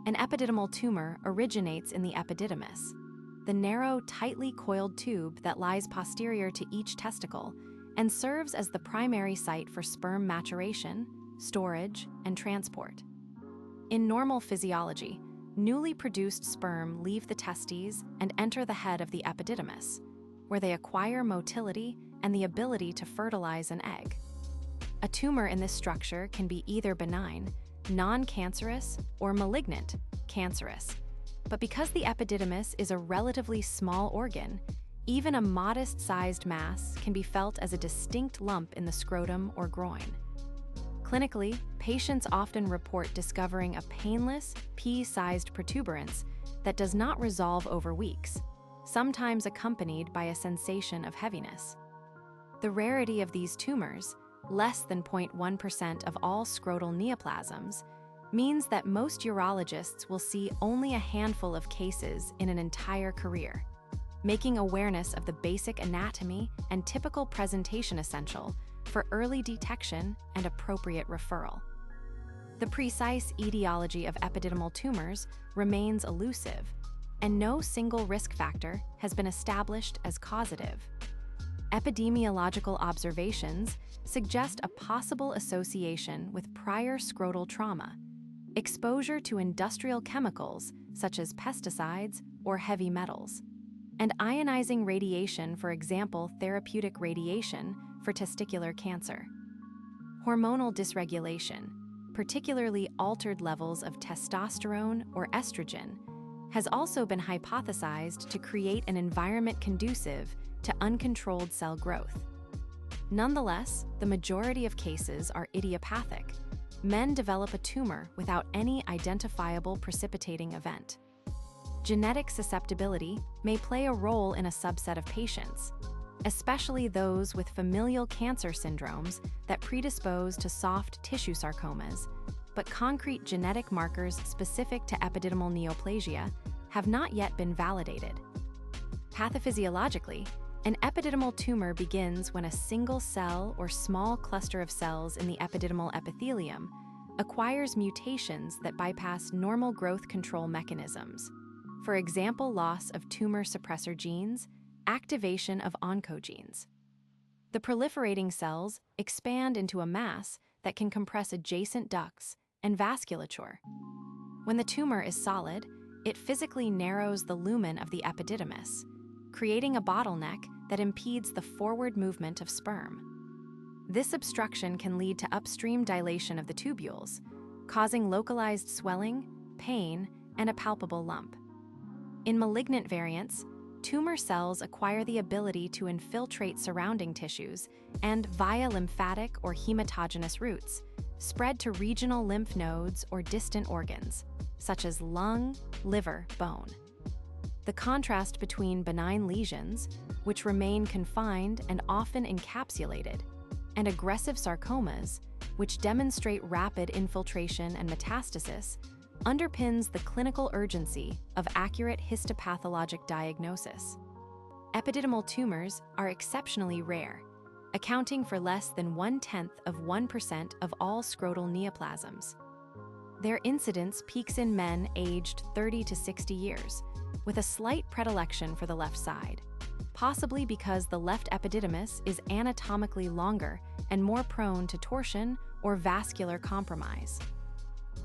An epididymal tumor originates in the epididymis, the narrow, tightly coiled tube that lies posterior to each testicle and serves as the primary site for sperm maturation, storage, and transport. In normal physiology, newly produced sperm leave the testes and enter the head of the epididymis, where they acquire motility and the ability to fertilize an egg. A tumor in this structure can be either benign, non-cancerous, or malignant, cancerous. But because the epididymis is a relatively small organ, even a modest-sized mass can be felt as a distinct lump in the scrotum or groin. Clinically, patients often report discovering a painless, pea-sized protuberance that does not resolve over weeks, sometimes accompanied by a sensation of heaviness. The rarity of these tumors, less than 0.1% of all scrotal neoplasms, means that most urologists will see only a handful of cases in an entire career, making awareness of the basic anatomy and typical presentation essential for early detection and appropriate referral. The precise etiology of epididymal tumors remains elusive, and no single risk factor has been established as causative. Epidemiological observations suggest a possible association with prior scrotal trauma, exposure to industrial chemicals such as pesticides or heavy metals, and ionizing radiation, for example, therapeutic radiation for testicular cancer. Hormonal dysregulation, particularly altered levels of testosterone or estrogen, has also been hypothesized to create an environment conducive to uncontrolled cell growth. Nonetheless, the majority of cases are idiopathic. Men develop a tumor without any identifiable precipitating event. Genetic susceptibility may play a role in a subset of patients, especially those with familial cancer syndromes that predispose to soft tissue sarcomas, but concrete genetic markers specific to epididymal neoplasia have not yet been validated. Pathophysiologically, an epididymal tumor begins when a single cell or small cluster of cells in the epididymal epithelium acquires mutations that bypass normal growth control mechanisms. For example, loss of tumor suppressor genes, activation of oncogenes. The proliferating cells expand into a mass that can compress adjacent ducts and vasculature. When the tumor is solid, it physically narrows the lumen of the epididymis, creating a bottleneck that impedes the forward movement of sperm. This obstruction can lead to upstream dilation of the tubules, causing localized swelling, pain, and a palpable lump. In malignant variants, tumor cells acquire the ability to infiltrate surrounding tissues and, via lymphatic or hematogenous routes, spread to regional lymph nodes or distant organs, such as lung, liver, bone. The contrast between benign lesions, which remain confined and often encapsulated, and aggressive sarcomas, which demonstrate rapid infiltration and metastasis, underpins the clinical urgency of accurate histopathologic diagnosis. Epididymal tumors are exceptionally rare, accounting for less than 0.1% of all scrotal neoplasms. Their incidence peaks in men aged 30 to 60 years, with a slight predilection for the left side, possibly because the left epididymis is anatomically longer and more prone to torsion or vascular compromise.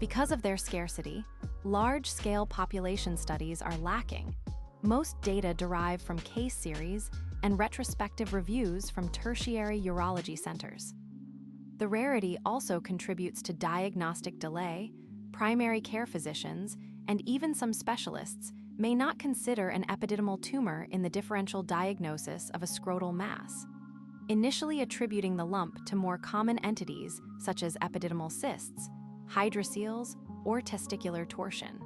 Because of their scarcity, large-scale population studies are lacking. Most data derive from case series and retrospective reviews from tertiary urology centers. The rarity also contributes to diagnostic delay. Primary care physicians, and even some specialists, may not consider an epididymal tumor in the differential diagnosis of a scrotal mass, initially attributing the lump to more common entities such as epididymal cysts, hydroceles, or testicular torsion.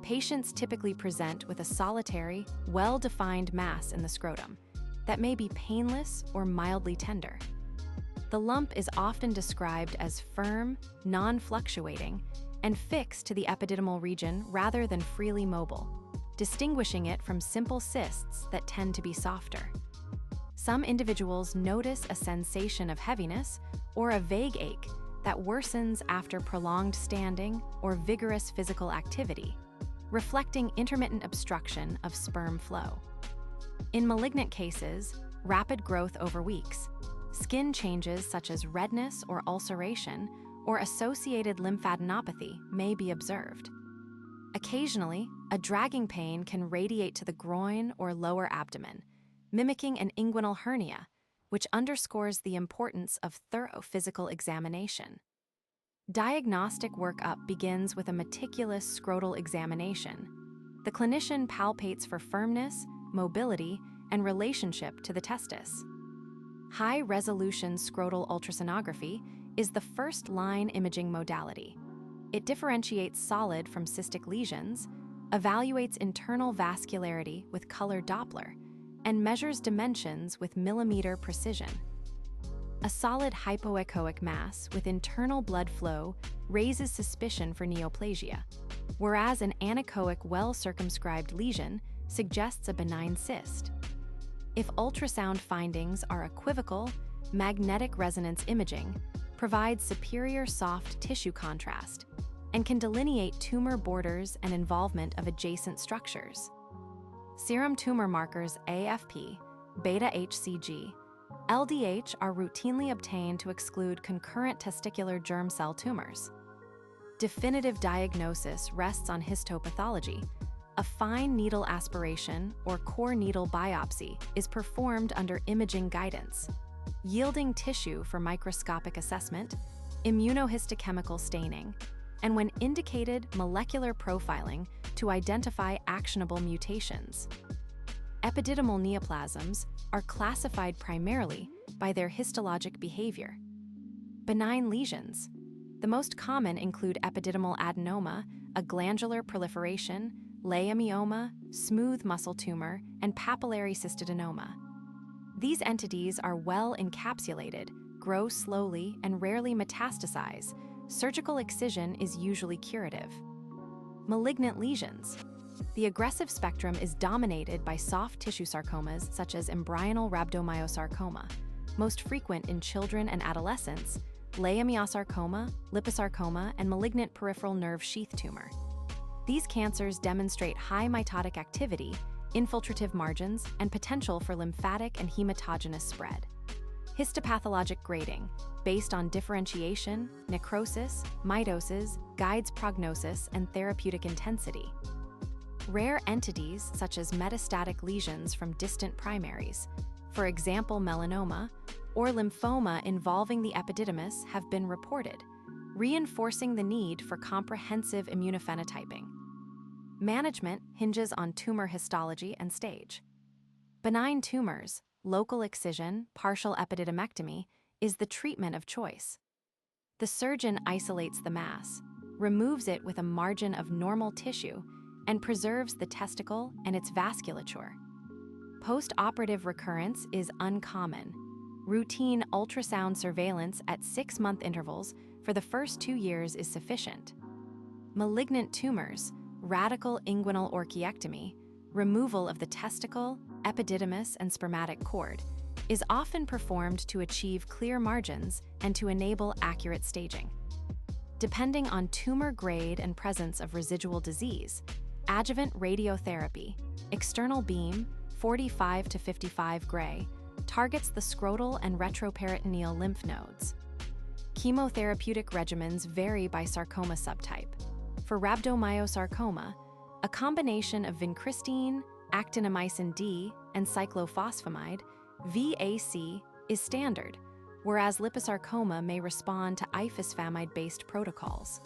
Patients typically present with a solitary, well-defined mass in the scrotum that may be painless or mildly tender. The lump is often described as firm, non-fluctuating, and fixed to the epididymal region rather than freely mobile, distinguishing it from simple cysts that tend to be softer. Some individuals notice a sensation of heaviness or a vague ache that worsens after prolonged standing or vigorous physical activity, reflecting intermittent obstruction of sperm flow. In malignant cases, rapid growth over weeks, skin changes such as redness or ulceration or associated lymphadenopathy may be observed. Occasionally, a dragging pain can radiate to the groin or lower abdomen, mimicking an inguinal hernia, which underscores the importance of thorough physical examination. Diagnostic workup begins with a meticulous scrotal examination. The clinician palpates for firmness, mobility, and relationship to the testis. High-resolution scrotal ultrasonography is the first-line imaging modality. It differentiates solid from cystic lesions, evaluates internal vascularity with color Doppler, and measures dimensions with millimeter precision. A solid hypoechoic mass with internal blood flow raises suspicion for neoplasia, whereas an anechoic well-circumscribed lesion suggests a benign cyst. If ultrasound findings are equivocal, magnetic resonance imaging provides superior soft tissue contrast and can delineate tumor borders and involvement of adjacent structures. Serum tumor markers AFP, beta-HCG, LDH are routinely obtained to exclude concurrent testicular germ cell tumors. Definitive diagnosis rests on histopathology. A fine needle aspiration or core needle biopsy is performed under imaging guidance, yielding tissue for microscopic assessment, immunohistochemical staining, and when indicated, molecular profiling to identify actionable mutations. Epididymal neoplasms are classified primarily by their histologic behavior. Benign lesions. The most common include epididymal adenoma, a glandular proliferation, leiomyoma, smooth muscle tumor, and papillary cystadenoma. These entities are well encapsulated, grow slowly, and rarely metastasize. Surgical excision is usually curative. Malignant lesions. The aggressive spectrum is dominated by soft tissue sarcomas such as embryonal rhabdomyosarcoma, most frequent in children and adolescents, leiomyosarcoma, liposarcoma, and malignant peripheral nerve sheath tumor. These cancers demonstrate high mitotic activity, infiltrative margins, and potential for lymphatic and hematogenous spread. Histopathologic grading, based on differentiation, necrosis, mitoses, guides prognosis, and therapeutic intensity. Rare entities such as metastatic lesions from distant primaries, for example melanoma, or lymphoma involving the epididymis have been reported, reinforcing the need for comprehensive immunophenotyping. Management hinges on tumor histology and stage. Benign tumors, local excision, partial epidydymectomy, is the treatment of choice. The surgeon isolates the mass, removes it with a margin of normal tissue, and preserves the testicle and its vasculature. Post-operative recurrence is uncommon. Routine ultrasound surveillance at 6-month intervals for the first 2 years is sufficient. Malignant tumors, radical inguinal orchiectomy, removal of the testicle, epididymis, and spermatic cord, is often performed to achieve clear margins and to enable accurate staging. Depending on tumor grade and presence of residual disease, adjuvant radiotherapy, external beam, 45 to 55 gray, targets the scrotal and retroperitoneal lymph nodes. Chemotherapeutic regimens vary by sarcoma subtype. For rhabdomyosarcoma, a combination of vincristine, actinomycin D, and cyclophosphamide, VAC, is standard, whereas liposarcoma may respond to ifosfamide-based protocols.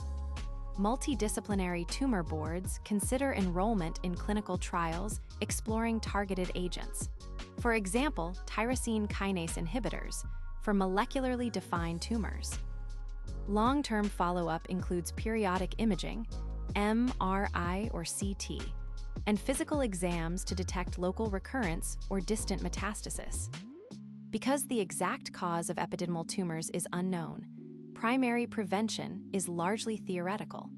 Multidisciplinary tumor boards consider enrollment in clinical trials exploring targeted agents. For example, tyrosine kinase inhibitors for molecularly defined tumors. Long-term follow-up includes periodic imaging, MRI or CT, and physical exams to detect local recurrence or distant metastasis. Because the exact cause of epididymal tumors is unknown, primary prevention is largely theoretical.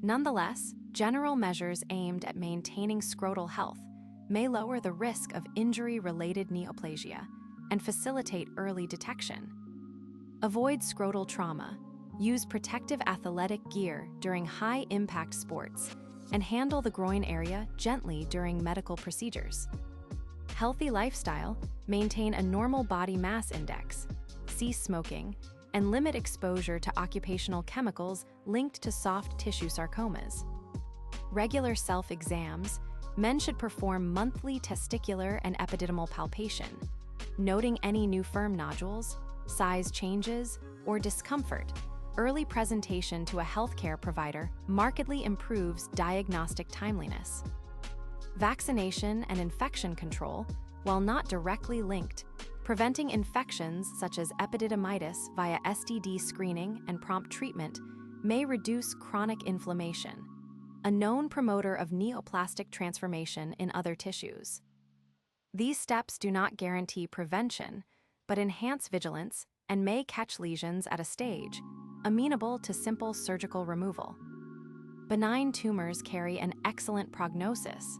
Nonetheless, general measures aimed at maintaining scrotal health may lower the risk of injury-related neoplasia and facilitate early detection. Avoid scrotal trauma. use protective athletic gear during high-impact sports, and handle the groin area gently during medical procedures. Healthy lifestyle: maintain a normal body mass index, cease smoking, and limit exposure to occupational chemicals linked to soft tissue sarcomas. Regular self-exams: men should perform monthly testicular and epididymal palpation, noting any new firm nodules, size changes, or discomfort. Early presentation to a healthcare provider markedly improves diagnostic timeliness. Vaccination and infection control, while not directly linked, preventing infections such as epididymitis via STD screening and prompt treatment may reduce chronic inflammation, a known promoter of neoplastic transformation in other tissues. These steps do not guarantee prevention, but enhance vigilance and may catch lesions at a stage amenable to simple surgical removal. Benign tumors carry an excellent prognosis.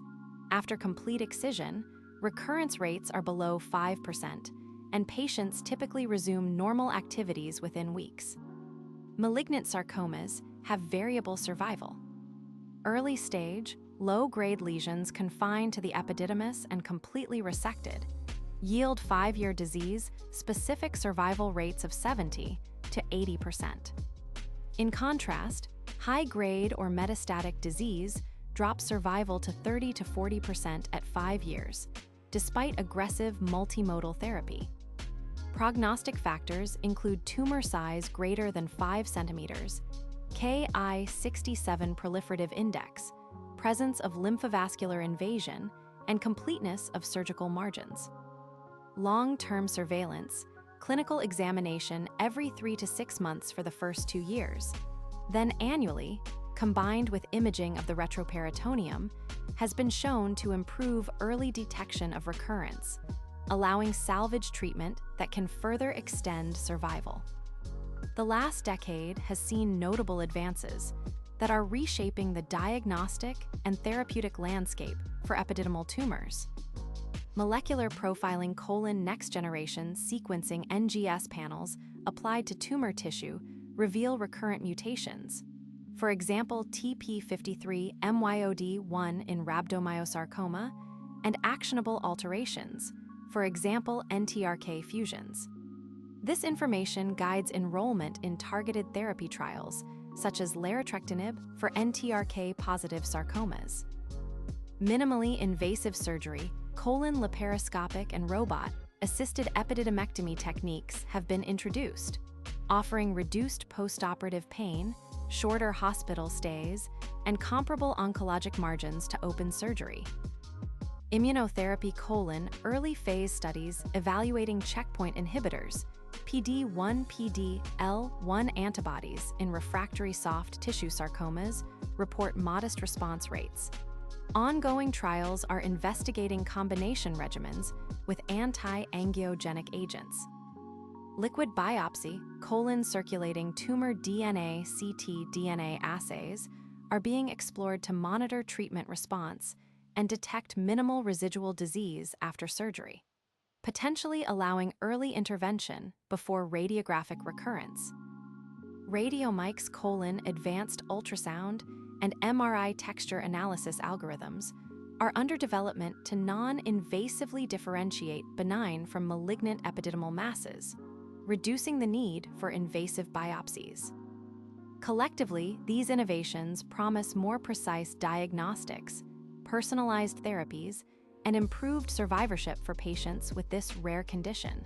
After complete excision, recurrence rates are below 5%, and patients typically resume normal activities within weeks. Malignant sarcomas have variable survival. Early stage, low-grade lesions confined to the epididymis and completely resected yield 5-year disease-specific survival rates of 70 to 80%. In contrast, high-grade or metastatic disease drops survival to 30 to 40% at 5 years, despite aggressive multimodal therapy. Prognostic factors include tumor size greater than 5 centimeters, Ki-67 proliferative index, presence of lymphovascular invasion, and completeness of surgical margins. Long-term surveillance: clinical examination every 3 to 6 months for the first 2 years, then annually, combined with imaging of the retroperitoneum, has been shown to improve early detection of recurrence, allowing salvage treatment that can further extend survival. The last decade has seen notable advances that are reshaping the diagnostic and therapeutic landscape for epididymal tumors. Molecular profiling next-generation sequencing NGS panels applied to tumor tissue reveal recurrent mutations. For example, TP53 MYOD1 in rhabdomyosarcoma, and actionable alterations, for example, NTRK fusions. This information guides enrollment in targeted therapy trials, such as larotrectinib for NTRK-positive sarcomas. Minimally invasive surgery, laparoscopic and robot-assisted epidydymectomy techniques have been introduced, offering reduced postoperative pain, shorter hospital stays, and comparable oncologic margins to open surgery. Immunotherapy: early phase studies evaluating checkpoint inhibitors, PD-1, PD-L1 antibodies in refractory soft tissue sarcomas report modest response rates. Ongoing trials are investigating combination regimens with anti-angiogenic agents. Liquid biopsy: circulating tumor DNA ctDNA assays are being explored to monitor treatment response and detect minimal residual disease after surgery, potentially allowing early intervention before radiographic recurrence. Radiomikes: advanced ultrasound and MRI texture analysis algorithms are under development to non-invasively differentiate benign from malignant epididymal masses, reducing the need for invasive biopsies. Collectively, these innovations promise more precise diagnostics, personalized therapies, and improved survivorship for patients with this rare condition.